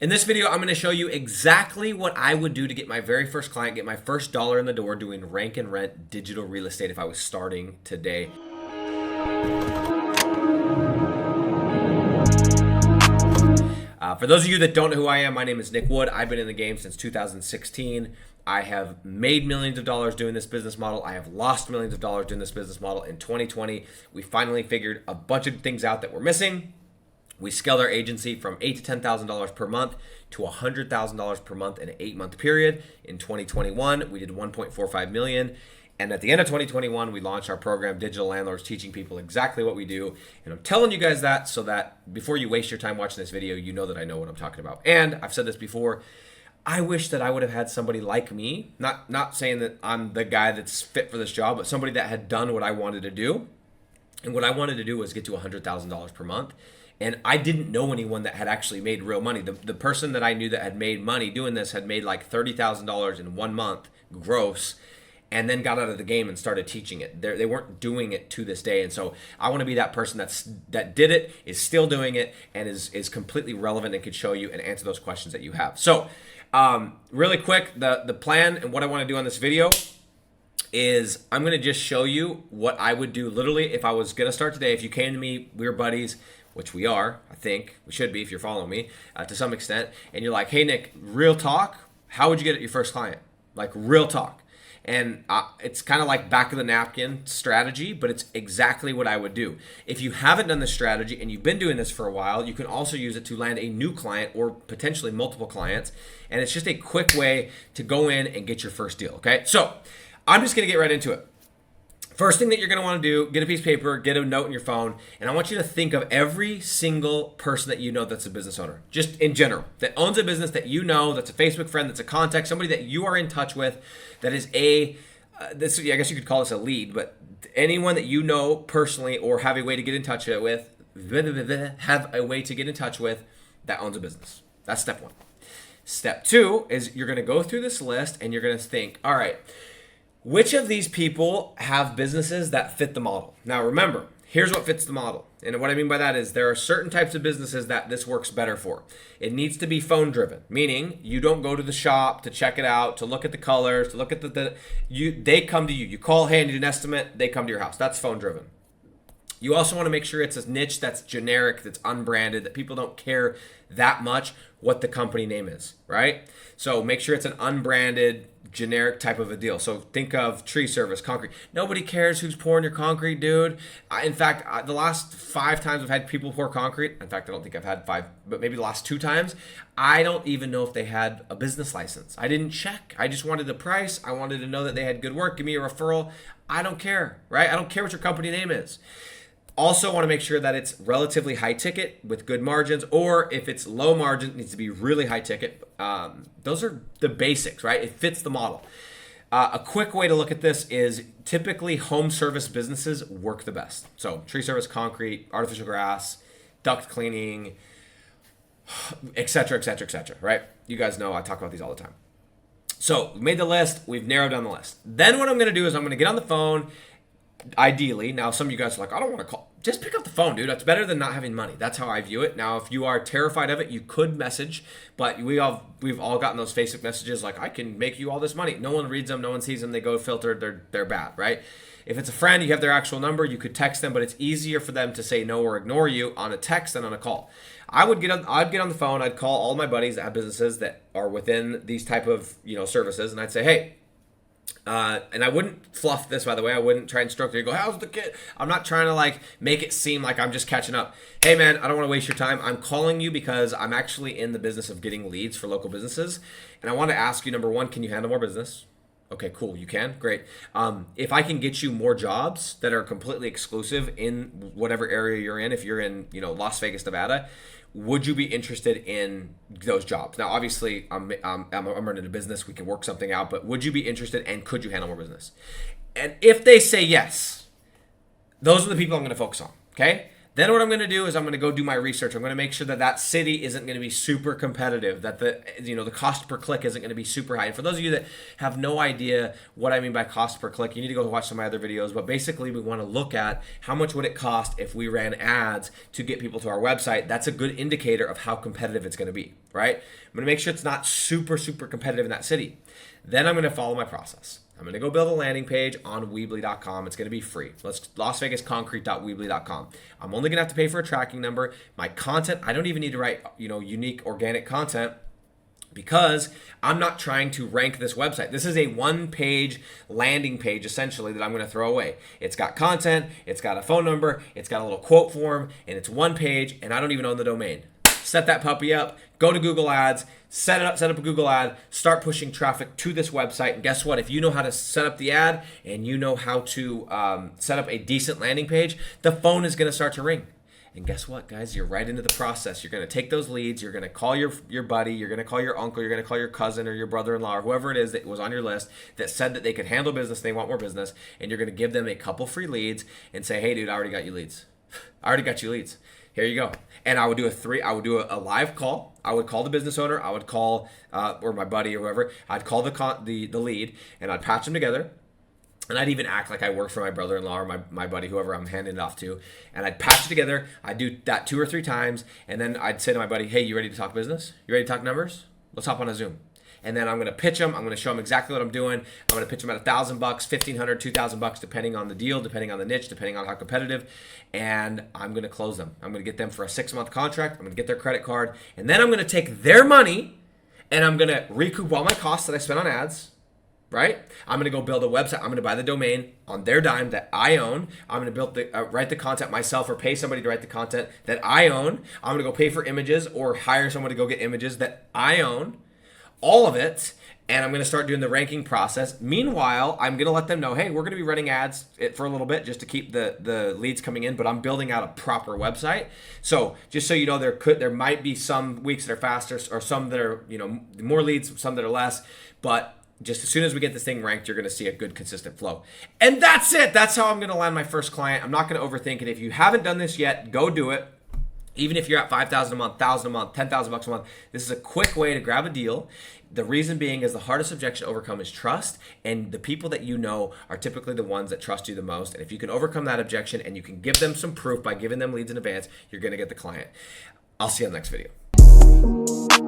In this video, I'm going to show you exactly what I would do to get my very first client, get my first dollar in the door doing rank and rent digital real estate if I was starting today. For those of you that don't know who I am, my name is Nick Wood. I've been in the game since 2016. I have made millions of dollars doing this business model. I have lost millions of dollars doing this business model. In 2020, we finally figured a bunch of things out that were missing. We scaled our agency from $8,000 to $10,000 per month to $100,000 per month in an 8-month period. In 2021, we did 1.45 million. And at the end of 2021, we launched our program, Digital Landlords, teaching people exactly what we do. And I'm telling you guys that so that before you waste your time watching this video, you know that I know what I'm talking about. And I've said this before, I wish that I would have had somebody like me, not saying that I'm the guy that's fit for this job, but somebody that had done what I wanted to do. And what I wanted to do was get to $100,000 per month. And I didn't know anyone that had actually made real money. The person that I knew that had made money doing this had made like $30,000 in 1 month gross, and then got out of the game and started teaching it. They weren't doing it to this day. And so I want to be that person that did it, is still doing it, and is completely relevant and could show you and answer those questions that you have. So really quick, the plan and what I want to do on this video is I'm going to just show you what I would do literally if I was going to start today. If you came to me, we were buddies, which we are, I think. We should be if you're following me to some extent. And you're like, hey, Nick, real talk, how would you get your first client? Like real talk. And it's kind of like back of the napkin strategy, but it's exactly what I would do. If you haven't done this strategy and you've been doing this for a while, you can also use it to land a new client or potentially multiple clients. And it's just a quick way to go in and get your first deal, okay? So I'm just going to get right into it. First thing that you're going to want to do, get a piece of paper, get a note in your phone, and I want you to think of every single person that you know that's a business owner, just in general, that owns a business that you know, that's a Facebook friend, that's a contact, somebody that you are in touch with, that is I guess you could call this a lead, but anyone that you know personally or have a way to get in touch with, that owns a business. That's step one. Step two is you're going to go through this list and you're going to think, all right, which of these people have businesses that fit the model? Now remember, here's what fits the model. And what I mean by that is there are certain types of businesses that this works better for. It needs to be phone driven, meaning you don't go to the shop to check it out, to look at the colors, to look at they come to you. You call, hey, I need an estimate, they come to your house. That's phone driven. You also want to make sure it's a niche that's generic, that's unbranded, that people don't care that much what the company name is, right? So make sure it's an unbranded, generic type of a deal. So think of tree service, concrete. Nobody cares who's pouring your concrete, dude. In fact, the last 5 times I've had people pour concrete, in fact, I don't think I've had 5, but maybe the last 2 times, I don't even know if they had a business license. I didn't check. I just wanted the price. I wanted to know that they had good work. Give me a referral. I don't care, right? I don't care what your company name is. Also want to make sure that it's relatively high ticket with good margins, or if it's low margin, it needs to be really high ticket. Those are the basics, right? It fits the model. A quick way to look at this is typically home service businesses work the best. So tree service, concrete, artificial grass, duct cleaning, et cetera, right? You guys know I talk about these all the time. So we made the list. We've narrowed down the list. Then what I'm going to do is I'm going to get on the phone. Ideally, now some of you guys are like, I don't want to call. Just pick up the phone, dude. That's better than not having money. That's how I view it. Now, if you are terrified of it, you could message, but we've all gotten those Facebook messages like, I can make you all this money. No one reads them. No one sees them. They go filtered. They're bad, right? If it's a friend, you have their actual number, you could text them, but it's easier for them to say no or ignore you on a text than on a call. I'd get on the phone. I'd call all my buddies that have businesses that are within these type of services, and I'd say, hey. And I wouldn't fluff this, by the way. I wouldn't try and stroke it. Go, how's the kid? I'm not trying to make it seem like I'm just catching up. Hey man, I don't want to waste your time. I'm calling you because I'm actually in the business of getting leads for local businesses. And I want to ask you, number one, can you handle more business? Okay, cool. You can? Great. If I can get you more jobs that are completely exclusive in whatever area you're in, if you're in, Las Vegas, Nevada, would you be interested in those jobs? Now, obviously, I'm running a business. We can work something out, but would you be interested and could you handle more business? And if they say yes, those are the people I'm going to focus on, okay? Then what I'm going to do is I'm going to go do my research. I'm going to make sure that that city isn't going to be super competitive, that the cost per click isn't going to be super high. And for those of you that have no idea what I mean by cost per click, you need to go watch some of my other videos. But basically, we want to look at how much would it cost if we ran ads to get people to our website. That's a good indicator of how competitive it's going to be, right? I'm going to make sure it's not super competitive in that city. Then I'm going to follow my process. I'm going to go build a landing page on Weebly.com. It's going to be free. Let's LasVegasConcrete.weebly.com. I'm only going to have to pay for a tracking number. My content, I don't even need to write, unique organic content because I'm not trying to rank this website. This is a one-page landing page, essentially, that I'm going to throw away. It's got content, it's got a phone number, it's got a little quote form, and it's one page, and I don't even own the domain. Set that puppy up, go to Google Ads, set up a Google ad, start pushing traffic to this website. And guess what? If you know how to set up the ad and you know how to set up a decent landing page, the phone is going to start to ring. And guess what, guys? You're right into the process. You're going to take those leads. You're going to call your buddy. You're going to call your uncle. You're going to call your cousin or your brother-in-law or whoever it is that was on your list that said that they could handle business, they want more business. And you're going to give them a couple free leads and say, hey, dude, I already got you leads. I already got you leads. Here you go. And I would do a live call. I would call the business owner. I would call or my buddy or whoever. I'd call the lead and I'd patch them together. And I'd even act like I work for my brother-in-law or my buddy, whoever I'm handing it off to. And I'd patch it together. I'd do that 2 or 3 times. And then I'd say to my buddy, hey, you ready to talk business? You ready to talk numbers? Let's hop on a Zoom. And then I'm going to pitch them. I'm going to show them exactly what I'm doing. I'm going to pitch them at $1,000, $1,500, $2,000, depending on the deal, depending on the niche, depending on how competitive. And I'm going to close them. I'm going to get them for a 6-month contract. I'm going to get their credit card. And then I'm going to take their money and I'm going to recoup all my costs that I spent on ads, right? I'm going to go build a website. I'm going to buy the domain on their dime that I own. I'm going to write the content myself or pay somebody to write the content that I own. I'm going to go pay for images or hire someone to go get images that I own. All of it, and I'm going to start doing the ranking process. Meanwhile, I'm going to let them know, hey, we're going to be running ads for a little bit just to keep the leads coming in, but I'm building out a proper website. So just so you know, there might be some weeks that are faster or some that are more leads, some that are less, but just as soon as we get this thing ranked, you're going to see a good, consistent flow. And that's it. That's how I'm going to land my first client. I'm not going to overthink it. If you haven't done this yet, go do it. Even if you're at $5,000 a month, $1,000 a month, $10,000 a month, this is a quick way to grab a deal. The reason being is the hardest objection to overcome is trust, and the people that you know are typically the ones that trust you the most. And if you can overcome that objection and you can give them some proof by giving them leads in advance, you're going to get the client. I'll see you on the next video.